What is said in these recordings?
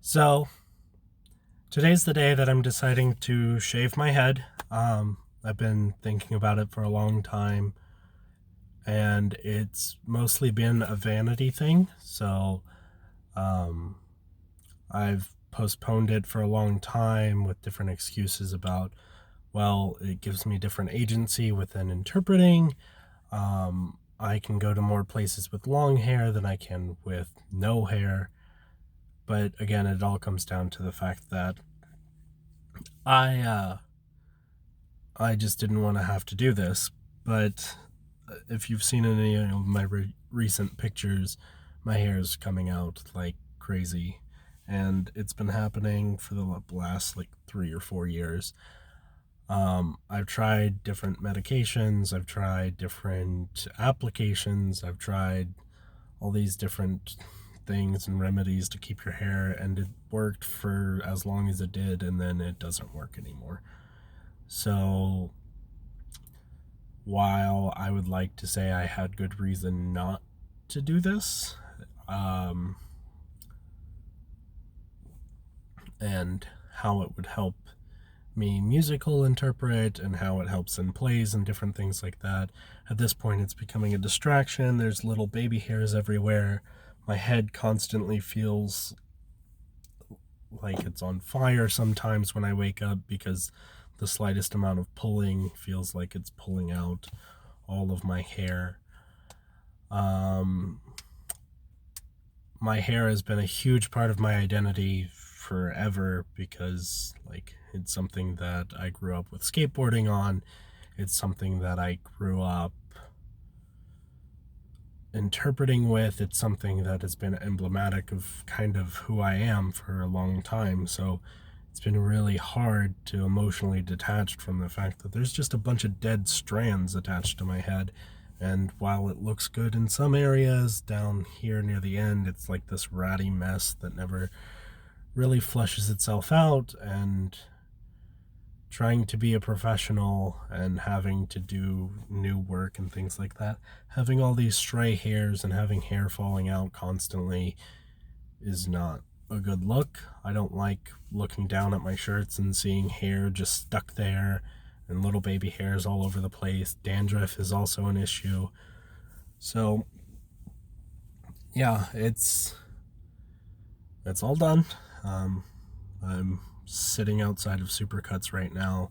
So today's the day that I'm deciding to shave my head. I've been thinking about it for a long time, and it's mostly been a vanity thing. So um, I've postponed it for a long time with different excuses about, well, it gives me different agency within interpreting. I can go to more places with long hair than I can with no hair. But again, it all comes down to the fact that I I just didn't want to have to do this. But if you've seen any of my recent pictures, my hair is coming out like crazy. And it's been happening for the last like 3 or 4 years. I've tried different medications, I've tried different applications, I've tried all these different things and remedies to keep your hair, and it worked for as long as it did, and then it doesn't work anymore. So while I would like to say I had good reason not to do this, um, and how it would help me musical interpret and how it helps in plays and different things like that, at this point it's becoming a distraction. There's little baby hairs everywhere. My head constantly feels like it's on fire sometimes when I wake up because the slightest amount of pulling feels like it's pulling out all of my hair. Um, my hair has been a huge part of my identity forever because like it's something that I grew up with skateboarding on. It's something that I grew up interpreting with. It's something that has been emblematic of kind of who I am for a long time. So it's been really hard to emotionally detach from the fact that there's just a bunch of dead strands attached to my head. And while it looks good in some areas, down here near the end, it's like this ratty mess that never really flushes itself out. And trying to be a professional and having to do new work and things like that, having all these stray hairs and having hair falling out constantly is not a good look. I don't like looking down at my shirts and seeing hair just stuck there and little baby hairs all over the place. Dandruff is also an issue. So yeah, it's all done. I'm sitting outside of Supercuts right now.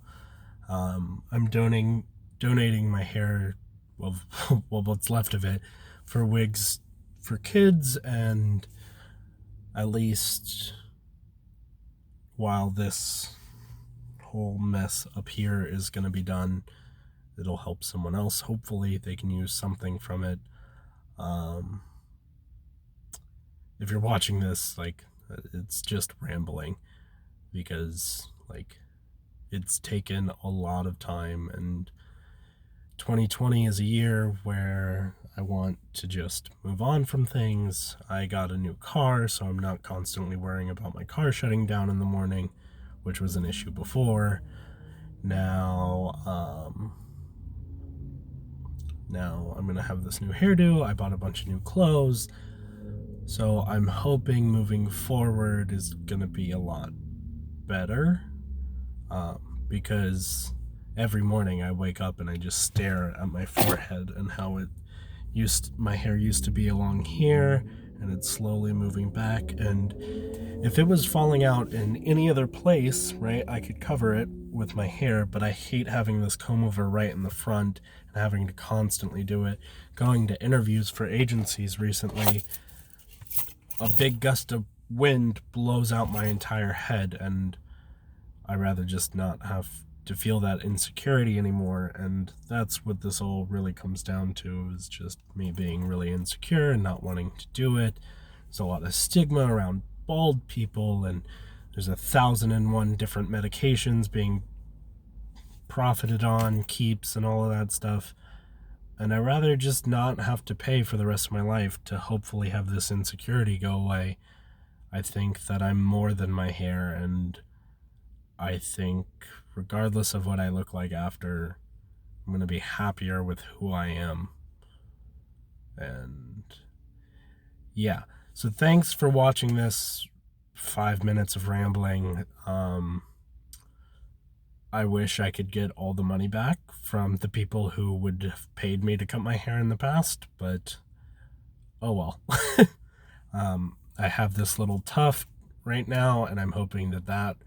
I'm donating my hair, well, well, what's left of it, for wigs for kids, and at least while this whole mess up here is going to be done, it'll help someone else. Hopefully, they can use something from it. Um, if you're watching this, like, it's just rambling because, like, it's taken a lot of time, and 2020 is a year where I want to just move on from things. I got a new car, so I'm not constantly worrying about my car shutting down in the morning, which was an issue before. Now I'm gonna have this new hairdo. I bought a bunch of new clothes, so I'm hoping moving forward is gonna be a lot better. Because every morning I wake up and I just stare at my forehead and how my hair used to be along here, and it's slowly moving back. And if it was falling out in any other place, right, I could cover it with my hair, but I hate having this comb over right in the front and having to constantly do it. Going to interviews for agencies recently, a big gust of wind blows out my entire head, and I rather just not have to feel that insecurity anymore. And that's what this all really comes down to, is just me being really insecure and not wanting to do it. There's a lot of stigma around bald people, and there's 1,001 different medications being profited on, keeps, and all of that stuff. And I rather just not have to pay for the rest of my life to hopefully have this insecurity go away. I think that I'm more than my hair, and I think regardless of what I look like after, I'm going to be happier with who I am. And yeah, so thanks for watching this 5 minutes of rambling. I wish I could get all the money back from the people who would have paid me to cut my hair in the past, but oh well. I have this little tuft right now, and I'm hoping that that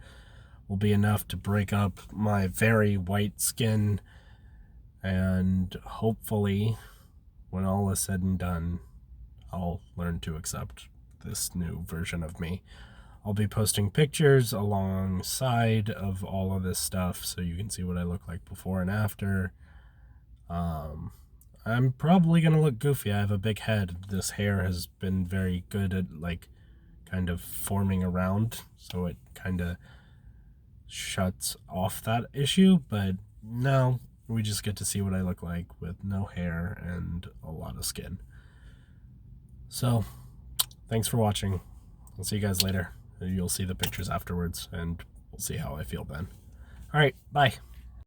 will be enough to break up my very white skin, and hopefully, when all is said and done, I'll learn to accept this new version of me. I'll be posting pictures alongside of all of this stuff so you can see what I look like before and after. I'm probably going to look goofy. I have a big head. This hair has been very good at, like, kind of forming around, so it kind of shuts off that issue, but no, we just get to see what I look like with no hair and a lot of skin. So, thanks for watching. I'll see you guys later. You'll see the pictures afterwards, and we'll see how I feel then. All right, bye.